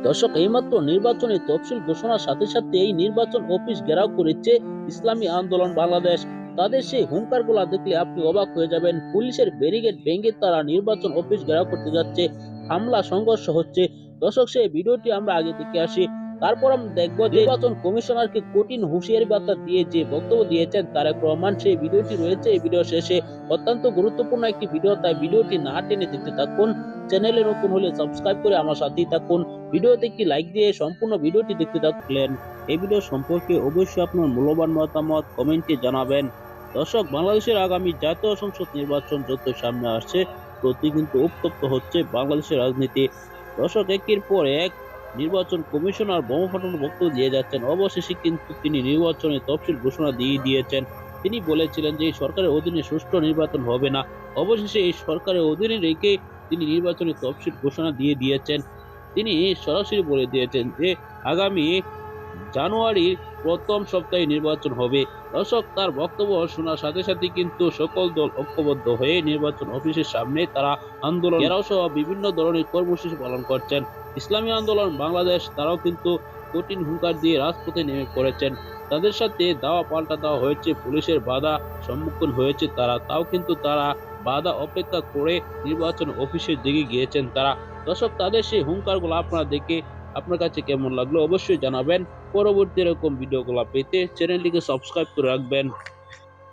দর্শক, এইমাত্র নির্বাচনী তফসিল ঘোষণার সাথে সাথে এই নির্বাচন অফিস ঘেরাও করেছে ইসলামী আন্দোলন বাংলাদেশ। তাদের সেই হুঙ্কার গুলা দেখলে আপনি অবাক হয়ে যাবেন। পুলিশের ব্যারিকেড ভেঙে তারা নির্বাচন অফিস ঘেরাও করতে যাচ্ছে, হামলা সংঘর্ষ হচ্ছে। দর্শক, সেই ভিডিওটি আমরা আগে দেখে আসি, তারপর আমরা দেখবো যে নির্বাচন কমিশনারকে কঠিন হুঁশিয়ারি বার্তা দিয়ে যে বক্তব্য দিয়েছেন তারেক রহমান, সেই ভিডিওটি রয়েছে এই ভিডিও শেষে। অত্যন্ত গুরুত্বপূর্ণ একটি ভিডিও, তাই ভিডিওটি না টেনে দেখতে থাকুন। চ্যানেলে নতুন হলে সাবস্ক্রাইব করে আমার সাথেই থাকুন। ভিডিওতে একটি লাইক দিয়ে সম্পূর্ণ ভিডিওটি দেখতে থাকলেন। এই ভিডিও সম্পর্কে অবশ্যই আপনার মূল্যবান মতামত কমেন্টে জানাবেন। দর্শক, বাংলাদেশের আগামী জাতীয় সংসদ নির্বাচন যত সামনে আসছে, প্রতি কিন্তু উত্তপ্ত হচ্ছে বাংলাদেশের রাজনীতি। দর্শক, একের পর এক নির্বাচন কমিশনার বোমা ফাটানোর বক্তব্য দিয়ে যাচ্ছেন। অবশেষে কিন্তু তিনি নির্বাচনে তফসিল ঘোষণা দিয়ে দিয়েছেন। তিনি বলেছিলেন যে এই সরকারের অধীনে সুষ্ঠু নির্বাচন হবে না। অবশেষে এই সরকারের অধীনে রেখে তিনি নির্বাচনী তফসিল ঘোষণা দিয়ে দিয়েছেন। তিনি সরাসরি বলে দিয়েছেন যে আগামী জানুয়ারির প্রথম সপ্তাহে নির্বাচন হবে। দর্শক, তার বক্তব্য শোনার সাথে সাথে কিন্তু সকল দল ঐক্যবদ্ধ হয়ে নির্বাচন অফিসের সামনে তারা আন্দোলন ঘেরাও সহ বিভিন্ন ধরনের কর্মসূচি পালন করছেন। ইসলামী আন্দোলন বাংলাদেশ তারাও কিন্তু কঠিন হুঙ্কার দিয়ে রাজপথে নেমে পড়েছেন। তাদের সাথে দাওয়া পাল্টা দেওয়া হয়েছে, পুলিশের বাধা সম্মুখীন হয়েছে তারা, তাও কিন্তু তারা বাধা অপেক্ষা করে নির্বাচন অফিসের দিকে গিয়েছেন তারা। দর্শক, তাদের সেই হুঙ্কারগুলো আপনারা দেখে আপনার কাছে কেমন লাগলো অবশ্যই জানাবেন। পরবর্তী এরকম ভিডিওগুলো পেতে চ্যানেলটিকে সাবস্ক্রাইব করে রাখবেন।